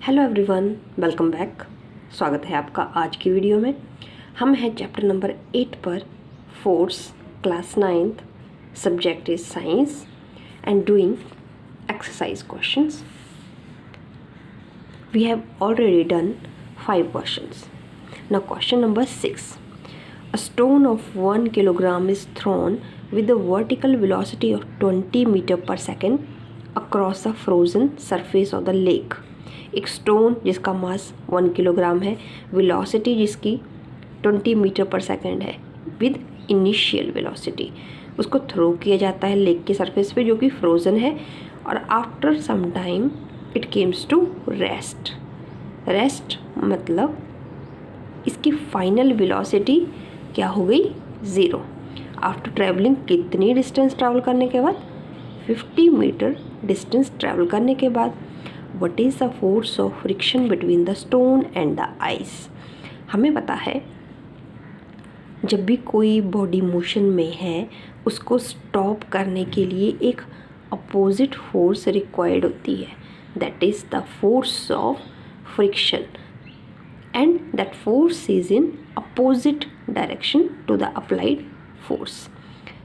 Hello everyone, welcome back. स्वागत है आपका आज की वीडियो में। हम हैं चैप्टर नंबर 8 पर, force, class 9th, subject is science and doing exercise questions. We have already done 5 questions. Now question number 6. A stone of 1 kilogram is thrown with a vertical velocity of 20 meter per second across the frozen surface of the lake. एक stone जिसका मास 1 kilogram है, velocity जिसकी 20 meter per second है, with initial velocity उसको throw किया जाता है lake के सरफेस पे जो कि फ्रोज़न है, और after some time it comes to rest. Rest मतलब इसकी फाइनल वेलोसिटी क्या हो गई? 0. आफ्टर ट्रैवलिंग कितनी डिस्टेंस ट्रैवल करने के बाद? 50 मीटर डिस्टेंस ट्रैवल करने के बाद. What is the force of friction between the stone and the ice? हमें पता है जब भी कोई बॉडी मोशन में है उसको स्टॉप करने के लिए एक अपोजिट फोर्स रिक्वायर्ड होती है, that is the force of friction, and that force is in opposite direction to the applied force.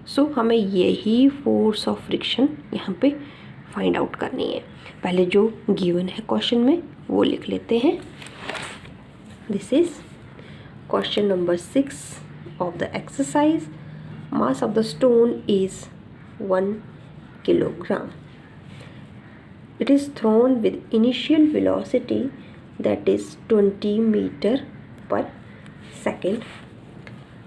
So हमें यही फोर्स ऑफ फ्रिक्शन यहाँ पे फाइंड आउट करनी है. पहले जो गिवन है क्वेश्चन में वो लिख लेते हैं. This is question number 6 of the exercise. Mass of the stone is 1 kilogram. It is thrown with initial velocity that is 20 meter per second.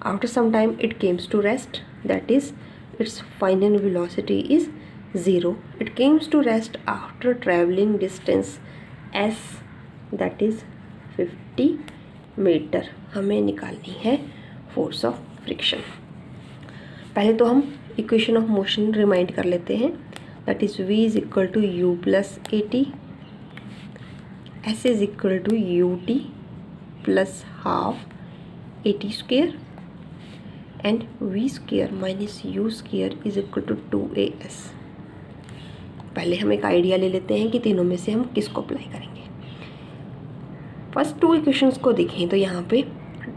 After some time it comes to rest, that is its final velocity is 0. It comes to rest after traveling distance s, that is 50 metre. हमें निकालनी है force of friction. पहले तो हम equation of motion remind कर लेते हैं, that is v is equal to u plus at, s is equal to ut plus half at square, and v square minus u square is equal to 2as. पहले हम एक idea ले लेते हैं कि तीनों में से हम किसको अप्लाई करेंगे. फर्स्ट 2 इक्वेशंस को देखें तो यहाँ पे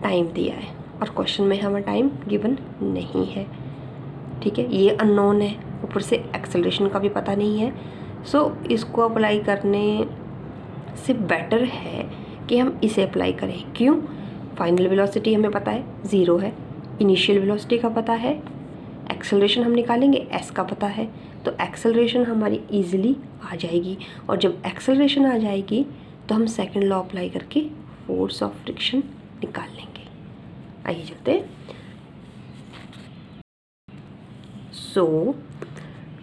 टाइम दिया है और क्वेश्चन में हमें टाइम गिवन नहीं है. ठीक है, ये अननोन है, ऊपर से एक्सेलरेशन का भी पता नहीं है. सो इसको अप्लाई करने से बेटर है कि हम इसे अप्लाई करें. क्यों? फाइनल वेलोसिटी हमें पता है 0 है, इनिशियल वेलोसिटी का पता है, एक्सेलरेशन हम निकालेंगे s का पता है, तो एक्सेलरेशन हमारी इजीली आ जाएगी. और जब एक्सेलरेशन आ जाएगी तो हम सेकंड लॉ अप्लाई करके फोर्स ऑफ फ्रिक्शन निकाल लेंगे. आइए चलते हैं. So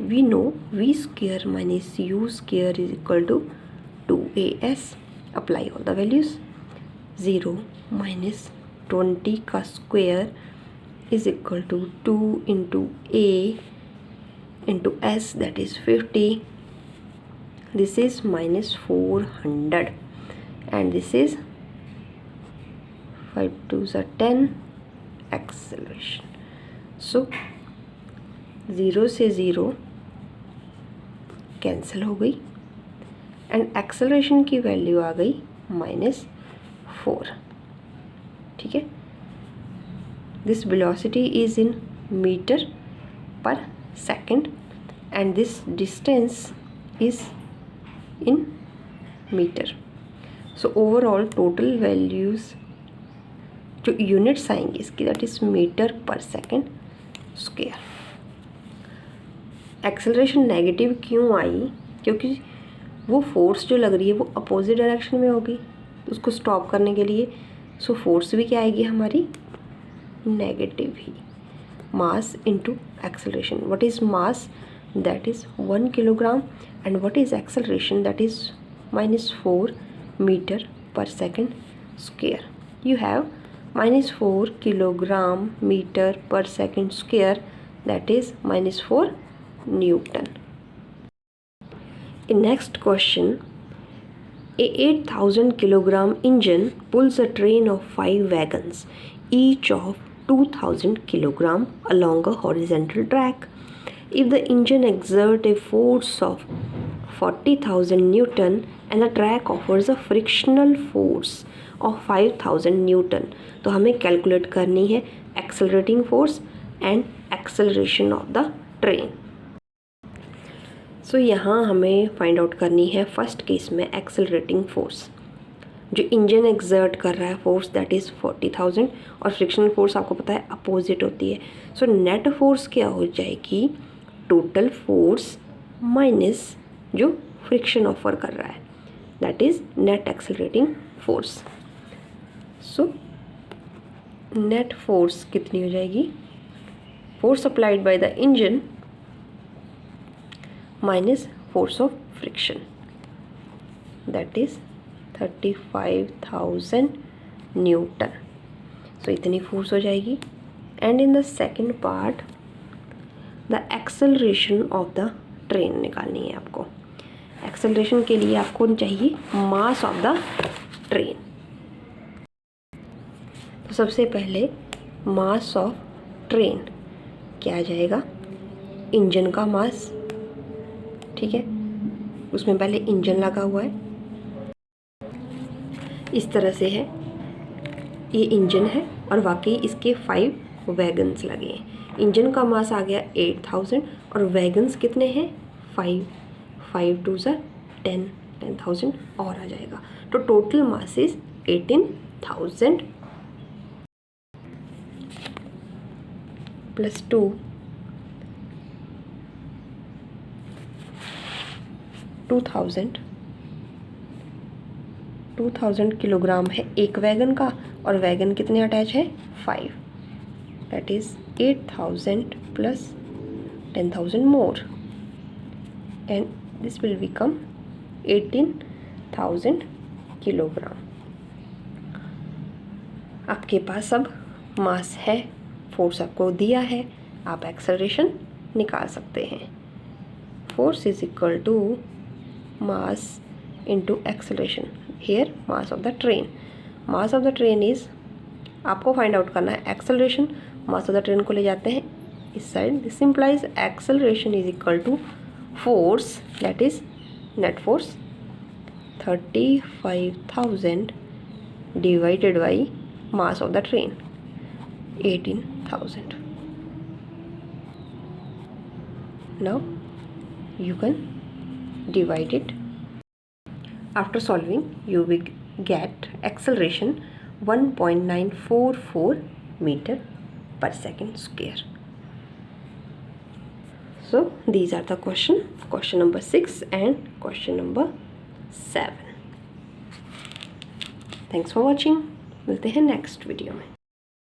we know v square minus u square is equal to 2as. Apply all the values. 0 minus 20 का square is equal to 2 into a into s, that is 50. This is minus 400 and this is 5 2s are 10 acceleration. So 0 से 0 cancel हो गई and acceleration की value आ गई -4. ठीक है, this velocity is in meter per second and this distance is in meter. So overall total values जो units आएंगी इसकी, that is metre per second square. Acceleration negative क्यों आई? क्योंकि वो फोर्स जो लग रही है वो अपोजिट डायरेक्शन में होगी, तो उसको स्टॉप करने के लिए सो फोर्स भी क्या आएगी हमारी? नेगेटिव ही. Mass into acceleration. What is mass? That is 1 kilogram and what is acceleration? That is -4 meter per second square. You have -4 kilogram meter per second square, that is -4 newton. In next question, a 8,000 kilogram engine pulls a train of 5 wagons, each of 2,000 kilogram along a horizontal track. If the engine exerts a force of 40,000 newton and the track offers a frictional force of 5,000 newton. तो हमें calculate करनी है accelerating force and acceleration of the train. So यहाँ हमें find out करनी है first case में accelerating force. जो इंजन एक्सर्ट कर रहा है फोर्स दैट इज़ 40,000 और फ्रिक्शनल फोर्स आपको पता है अपोजिट होती है। सो नेट फोर्स क्या हो जाएगी, टोटल फोर्स माइनस जो फ्रिक्शन ऑफर कर रहा है that is net accelerating force. So net force कितनी हो जाएगी, force applied by the engine minus force of friction that is 35,000 newton. So इतनी फोर्स हो जाएगी। And in the second part the acceleration of the train निकालनी है आपको। Acceleration के लिए आपको चाहिए मास ऑफ द ट्रेन। तो सबसे पहले मास ऑफ ट्रेन क्या आ जाएगा, इंजन का मास, ठीक है, उसमें पहले इंजन लगा हुआ है, इस तरह से है, ये इंजन है और वाकई इसके 5 वैगन्स लगे हैं। इंजन का मास आ गया 8,000 और वैगन्स कितने हैं 5, 5 2 10, 10,000 और आ जाएगा। तो total mass is 18,000 plus 2 2,000 kilogram है एक वैगन का और वैगन कितने अटैच है 5, that is 8,000 plus 10,000 more and this will become 18,000 kilogram. आपके पास अब मास है, फोर्स आपको दिया है, आप एक्सेलरेशन निकाल सकते हैं। Force is equal to mass into acceleration, here mass of the train, mass of the train is आपको फाइंड आउट करना है acceleration, mass of the train को ले जाते हैं इस side, this implies acceleration is equal to force that is net force 35,000 divided by mass of the train 18,000। Now you can divide it. After solving you will get acceleration 1.944 meter per second square. So these are the question number 6 and question number 7. Thanks for watching. मिलते हैं next video में।